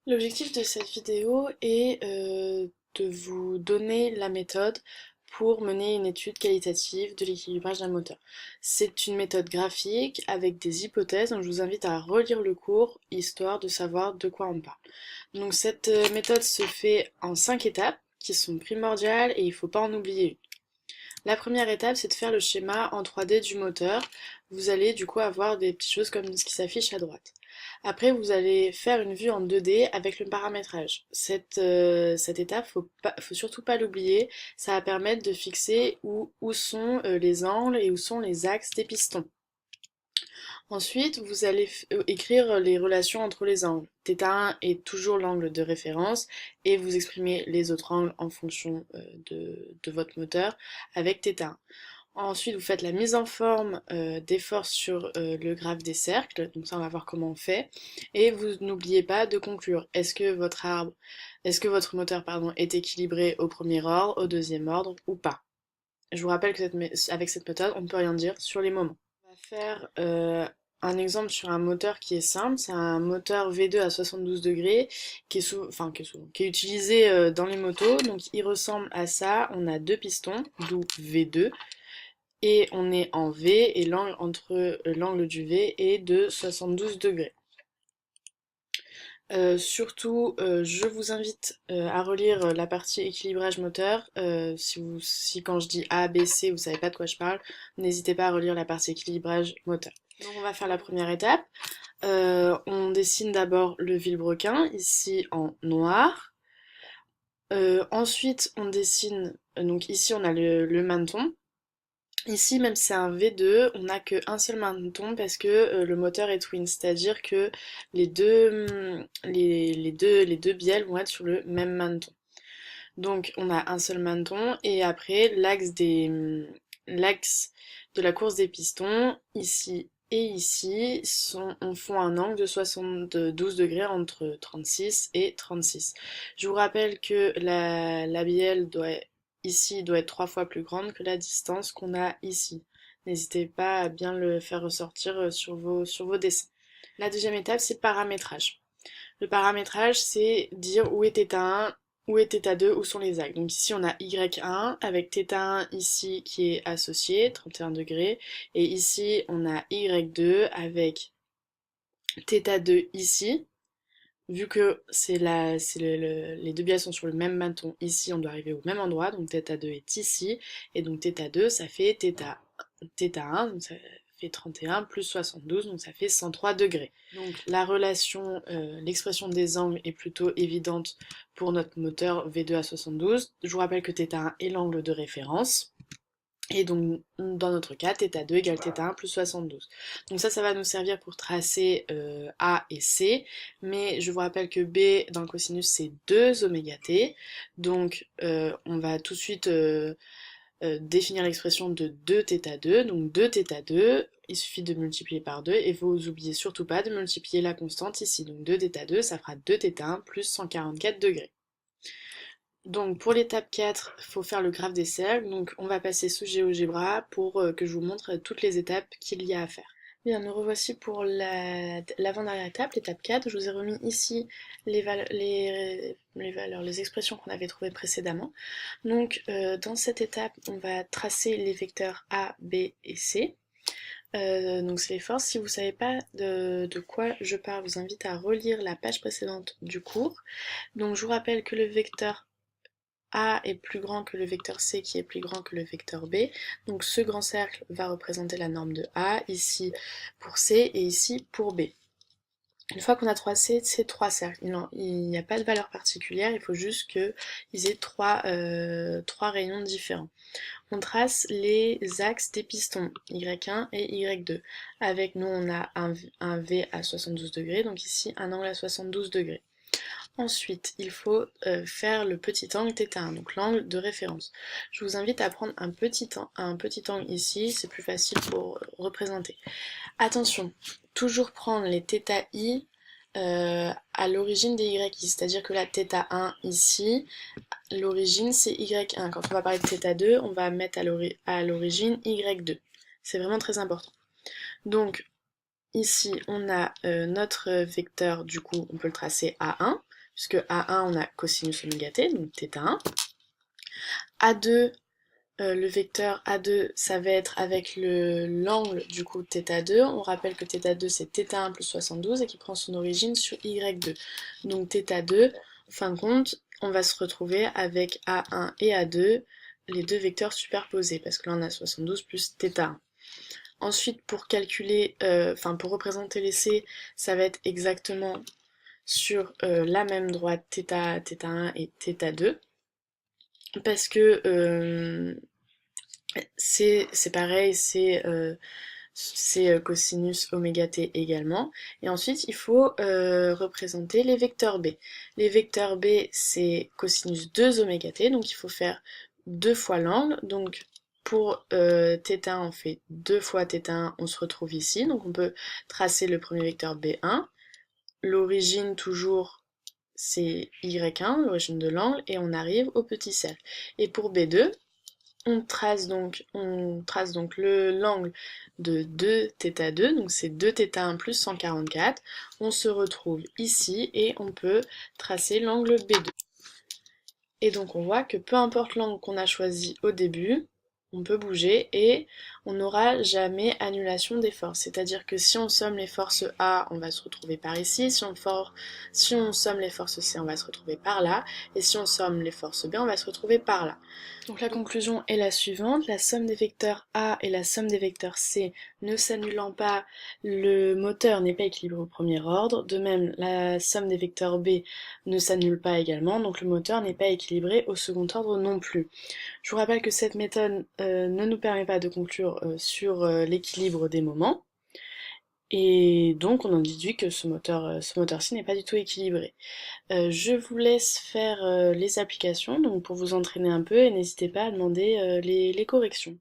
L'objectif de cette vidéo est de vous donner la méthode pour mener une étude qualitative de l'équilibrage d'un moteur. C'est une méthode graphique avec des hypothèses, donc je vous invite à relire le cours, histoire de savoir de quoi on parle. Donc cette méthode se fait en 5 étapes qui sont primordiales et il ne faut pas en oublier une. La première étape, c'est de faire le schéma en 3D du moteur. Vous allez du coup avoir des petites choses comme ce qui s'affiche à droite. Après, vous allez faire une vue en 2D avec le paramétrage. Cette étape, faut surtout pas l'oublier. Ça va permettre de fixer où sont les angles et où sont les axes des pistons. Ensuite, vous allez écrire les relations entre les angles. Θ1 est toujours l'angle de référence et vous exprimez les autres angles en fonction de votre moteur avec θ1. Ensuite, vous faites la mise en forme des forces sur le graphe des cercles. Donc ça, on va voir comment on fait. Et vous n'oubliez pas de conclure. Est-ce que votre moteur, pardon, est équilibré au premier ordre, au deuxième ordre ou pas? Je vous rappelle que avec cette méthode, on ne peut rien dire sur les moments. On va faire un exemple sur un moteur qui est simple. C'est un moteur V2 à 72 degrés qui est utilisé dans les motos. Donc il ressemble à ça. On a deux pistons, d'où V2 et on est en V et l'angle entre l'angle du V est de 72 degrés. Surtout, je vous invite à relire la partie équilibrage moteur. Si quand je dis A, B, C, vous savez pas de quoi je parle, n'hésitez pas à relire la partie équilibrage moteur. Donc on va faire la première étape. On dessine d'abord le vilebrequin, ici en noir. Ensuite on dessine, donc ici on a le maneton. Ici, même si c'est un V2, on n'a qu'un seul maneton parce que le moteur est twin, c'est-à-dire que les deux bielles vont être sur le même maneton. Donc on a un seul maneton et après l'axe de la course des pistons, ici et ici, font un angle de 72 degrés entre 36 et 36. Je vous rappelle que la bielle ici doit être 3 fois plus grande que la distance qu'on a ici. N'hésitez pas à bien le faire ressortir sur vos dessins. La deuxième étape, c'est le paramétrage. Le paramétrage, c'est dire où est θ1, où est θ2, où sont les axes. Donc ici, on a Y1 avec θ1 ici qui est associé, 31 degrés. Et ici, on a Y2 avec θ2 ici. Vu que les deux biais sont sur le même maneton, ici on doit arriver au même endroit, donc θ2 est ici, et donc θ2 ça fait θ1, donc ça fait 31 plus 72, donc ça fait 103 degrés. Donc la relation, l'expression des angles est plutôt évidente pour notre moteur V2 à 72. Je vous rappelle que θ1 est l'angle de référence. Et donc, dans notre cas, θ2 égale θ1 plus 72. Donc ça va nous servir pour tracer A et C, mais je vous rappelle que B dans le cosinus, c'est 2 oméga t. Donc, on va tout de suite définir l'expression de 2θ2. Donc 2θ2, il suffit de multiplier par 2, et vous oubliez surtout pas de multiplier la constante ici. Donc 2θ2, ça fera 2θ1 plus 144 degrés. Donc pour l'étape 4, il faut faire le graphe des cercles. Donc on va passer sous GeoGebra pour que je vous montre toutes les étapes qu'il y a à faire. Bien, nous revoici pour l'avant-dernière étape, l'étape 4. Je vous ai remis ici les valeurs, les expressions qu'on avait trouvées précédemment. Donc dans cette étape, on va tracer les vecteurs A, B et C. Donc c'est les forces. Si vous ne savez pas de quoi je parle, je vous invite à relire la page précédente du cours. Donc je vous rappelle que le vecteur A est plus grand que le vecteur C qui est plus grand que le vecteur B. Donc ce grand cercle va représenter la norme de A, ici pour C et ici pour B. Une fois qu'on a tracé ces trois cercles, il n'y a pas de valeur particulière, il faut juste qu'ils aient trois rayons différents. On trace les axes des pistons Y1 et Y2. Avec nous, on a un V à 72 degrés, donc ici un angle à 72 degrés. Ensuite, il faut faire le petit angle θ1, donc l'angle de référence. Je vous invite à prendre un petit angle ici, c'est plus facile pour représenter. Attention, toujours prendre les θi à l'origine des yi, c'est-à-dire que la θ1 ici, l'origine c'est y1. Quand on va parler de θ2, on va mettre à l'origine y2. C'est vraiment très important. Donc, ici, on a notre vecteur, du coup, on peut le tracer A1. puisque A1 on a cosinus oméga t, donc θ1. A2, le vecteur A2, ça va être avec l'angle du coup θ2. On rappelle que θ2 c'est θ1 plus 72 et qui prend son origine sur y2. Donc θ2, fin de compte, on va se retrouver avec A1 et A2, les deux vecteurs superposés, parce que là on a 72 plus θ1. Ensuite, pour calculer, pour représenter les C, ça va être exactement sur la même droite θ1 et θ2, parce que c'est pareil, c'est cosinus oméga t également. Et ensuite, il faut représenter les vecteurs B. Les vecteurs B, c'est cosinus 2 oméga t, donc il faut faire 2 fois l'angle. Donc pour θ1, on fait 2 fois θ1, on se retrouve ici. Donc on peut tracer le premier vecteur B1. L'origine, toujours, c'est y1, l'origine de l'angle, et on arrive au petit cercle. Et pour B2, on trace donc l'angle de 2θ2, donc c'est 2θ1 plus 144. On se retrouve ici et on peut tracer l'angle B2. Et donc on voit que peu importe l'angle qu'on a choisi au début, on peut bouger et on n'aura jamais annulation des forces. C'est-à-dire que si on somme les forces A, on va se retrouver par ici, si on somme les forces C, on va se retrouver par là, et si on somme les forces B, on va se retrouver par là. Donc la conclusion est la suivante, la somme des vecteurs A et la somme des vecteurs C ne s'annulant pas, le moteur n'est pas équilibré au premier ordre, de même la somme des vecteurs B ne s'annule pas également, donc le moteur n'est pas équilibré au second ordre non plus. Je vous rappelle que cette méthode ne nous permet pas de conclure sur l'équilibre des moments, et donc on en déduit que ce moteur-ci n'est pas du tout équilibré. Je vous laisse faire les applications donc pour vous entraîner un peu et n'hésitez pas à demander les corrections.